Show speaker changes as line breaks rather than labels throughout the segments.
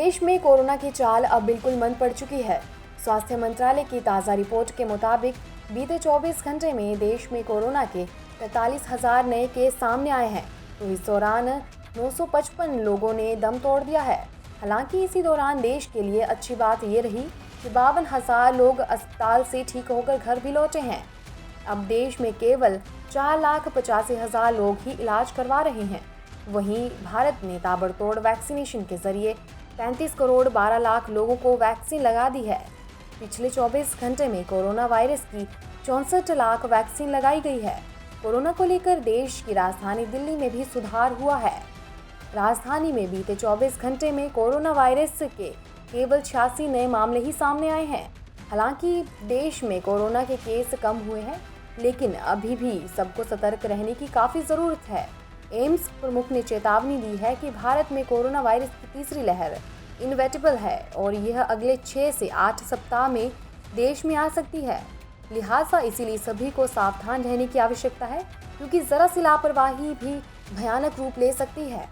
देश में कोरोना की चाल अब बिल्कुल मंद पड़ चुकी है। स्वास्थ्य मंत्रालय की ताज़ा रिपोर्ट के मुताबिक बीते 24 घंटे में देश में कोरोना के 43,000 नए केस सामने आए हैं, तो इस दौरान 955 लोगों ने दम तोड़ दिया है। हालांकि इसी दौरान देश के लिए अच्छी बात ये रही कि 52,000 लोग अस्पताल से ठीक होकर घर भी लौटे हैं। अब देश में केवल 4,85,000 लोग ही इलाज करवा रहे हैं। वहीं भारत ने ताबड़तोड़ वैक्सीनेशन के जरिए 35 करोड़ 12 लाख लोगों को वैक्सीन लगा दी है। पिछले 24 घंटे में कोरोना वायरस की 64 लाख वैक्सीन लगाई गई है। कोरोना को लेकर देश की राजधानी दिल्ली में भी सुधार हुआ है। राजधानी में बीते 24 घंटे में कोरोना वायरस के केवल 86 नए मामले ही सामने आए हैं। हालांकि देश में कोरोना के केस कम हुए हैं, लेकिन अभी भी सबको सतर्क रहने की काफ़ी ज़रूरत है। एम्स प्रमुख ने चेतावनी दी है कि भारत में कोरोना वायरस की तीसरी लहर इनवेटेबल है और यह अगले 6 से 8 सप्ताह में देश में आ सकती है। लिहाजा इसीलिए सभी को सावधान रहने की आवश्यकता है, क्योंकि ज़रा सी लापरवाही भी भयानक रूप ले सकती है।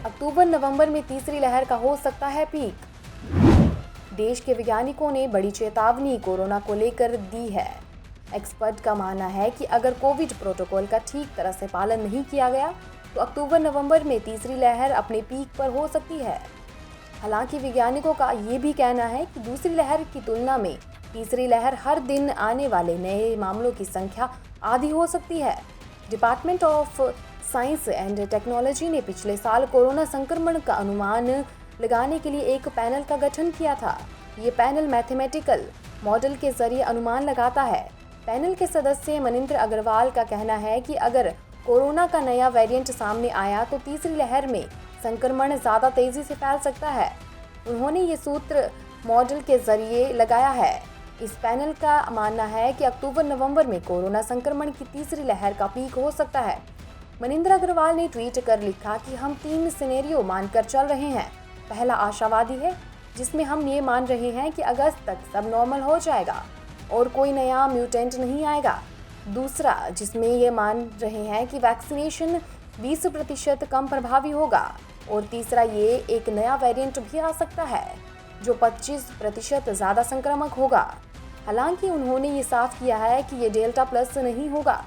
अक्टूबर-नवंबर में तीसरी लहर का हो सकता है पीक। देश के वैज्ञानिकों ने बड़ी चेतावनी कोरोना को लेकर दी है। एक्सपर्ट का मानना है कि अगर कोविड प्रोटोकॉल का ठीक तरह से पालन नहीं किया गया तो अक्टूबर-नवंबर में तीसरी लहर अपने पीक पर हो सकती है। हालांकि वैज्ञानिकों का ये भी कहना है कि दूसरी लहर की तुलना में तीसरी लहर हर दिन आने वाले नए मामलों की संख्या आधी हो सकती है। Department of science and technology ने पिछले साल कोरोना संक्रमण का अनुमान लगाने के लिए एक पैनल का गठन किया था। ये पैनल मैथमेटिकल मॉडल के जरिए अनुमान लगाता है। पैनल के सदस्य मनिंदर अग्रवाल का कहना है कि अगर कोरोना का नया वेरिएंट सामने आया तो तीसरी लहर में संक्रमण ज़्यादा तेज़ी से फैल सकता है। उन्होंने ये सूत्र मॉडल के जरिए लगाया है। इस पैनल का मानना है कि अक्टूबर-नवंबर में कोरोना संक्रमण की तीसरी लहर का पीक हो सकता है। मनिंदर अग्रवाल ने ट्वीट कर लिखा कि हम 3 सिनेरियो मानकर चल रहे हैं। पहला आशावादी है, जिसमें हम ये मान रहे हैं कि अगस्त तक सब नॉर्मल हो जाएगा और कोई नया म्यूटेंट नहीं आएगा। दूसरा, जिसमें ये मान रहे हैं कि वैक्सीनेशन 20% कम प्रभावी होगा। और तीसरा, ये एक नया वेरिएंट भी आ सकता है जो 25% ज़्यादा संक्रामक होगा। हालांकि उन्होंने ये साफ किया है कि ये डेल्टा प्लस नहीं होगा।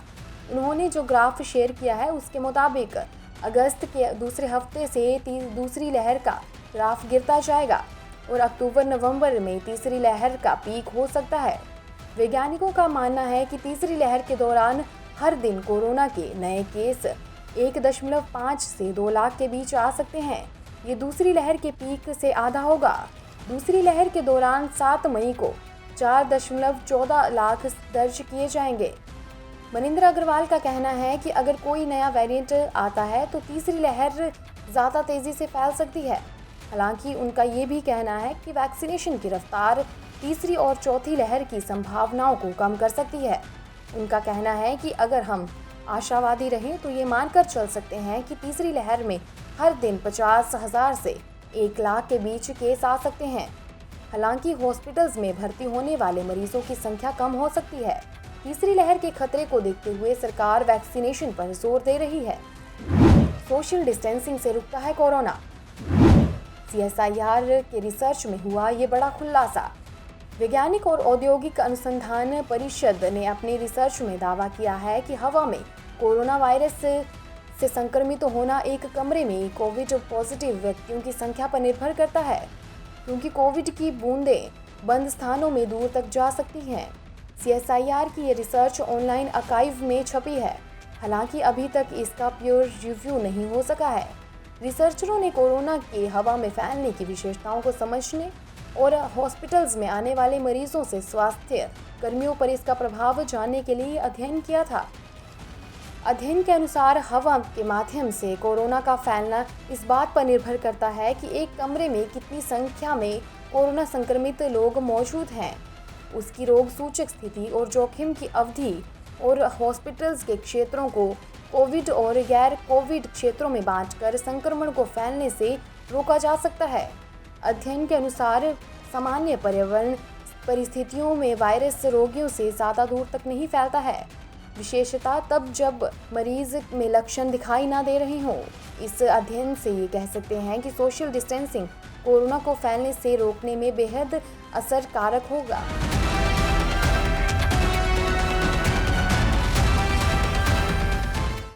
उन्होंने जो ग्राफ शेयर किया है उसके मुताबिक अगस्त के दूसरे हफ्ते से दूसरी लहर का ग्राफ गिरता जाएगा और अक्टूबर-नवंबर में तीसरी लहर का पीक हो सकता है। वैज्ञानिकों का मानना है कि तीसरी लहर के दौरान हर दिन कोरोना के नए केस 1.5 से 2 लाख के बीच आ सकते हैं। ये दूसरी लहर के पीक से आधा होगा। दूसरी लहर के दौरान 7 मई को 4.14 लाख दर्ज किए जाएंगे। मनिंदर अग्रवाल का कहना है कि अगर कोई नया वेरिएंट आता है तो तीसरी लहर ज़्यादा तेज़ी से फैल सकती है। हालांकि उनका ये भी कहना है कि वैक्सीनेशन की रफ्तार तीसरी और चौथी लहर की संभावनाओं को कम कर सकती है। उनका कहना है कि अगर हम आशावादी रहें तो ये मानकर चल सकते हैं कि तीसरी लहर में हर दिन 50,000 से 1 लाख के बीच केस आ सकते हैं। हालांकि हॉस्पिटल्स में भर्ती होने वाले मरीजों की संख्या कम हो सकती है। तीसरी लहर के खतरे को देखते हुए सरकार वैक्सीनेशन पर जोर दे रही है। सोशल डिस्टेंसिंग से रुकता है कोरोना। CSIR के रिसर्च में हुआ ये बड़ा खुलासा। वैज्ञानिक और औद्योगिक अनुसंधान परिषद ने अपनी रिसर्च में दावा किया है कि हवा में कोरोना वायरस से संक्रमित होना एक कमरे में कोविड पॉजिटिव व्यक्तियों की संख्या पर निर्भर करता है, क्योंकि कोविड की बूंदें बंद स्थानों में दूर तक जा सकती हैं। CSIR की ये रिसर्च ऑनलाइन आर्काइव में छपी है। हालांकि अभी तक इसका प्योर रिव्यू नहीं हो सका है। रिसर्चरों ने कोरोना के हवा में फैलने की विशेषताओं को समझने और हॉस्पिटल्स में आने वाले मरीजों से स्वास्थ्य कर्मियों पर इसका प्रभाव जानने के लिए अध्ययन किया था। अध्ययन के अनुसार हवा के माध्यम से कोरोना का फैलना इस बात पर निर्भर करता है कि एक कमरे में कितनी संख्या में कोरोना संक्रमित लोग मौजूद हैं, उसकी रोग सूचक स्थिति और जोखिम की अवधि, और हॉस्पिटल्स के क्षेत्रों को कोविड और गैर कोविड क्षेत्रों में बांटकर संक्रमण को फैलने से रोका जा सकता है। अध्ययन के अनुसार सामान्य पर्यावरण परिस्थितियों में वायरस रोगियों से ज़्यादा दूर तक नहीं फैलता है। विशेषता तब जब मरीज में लक्षण दिखाई ना दे रहे हों। इस अध्ययन से ये कह सकते हैं कि सोशल डिस्टेंसिंग कोरोना को फैलने से रोकने में बेहद असरकारक होगा।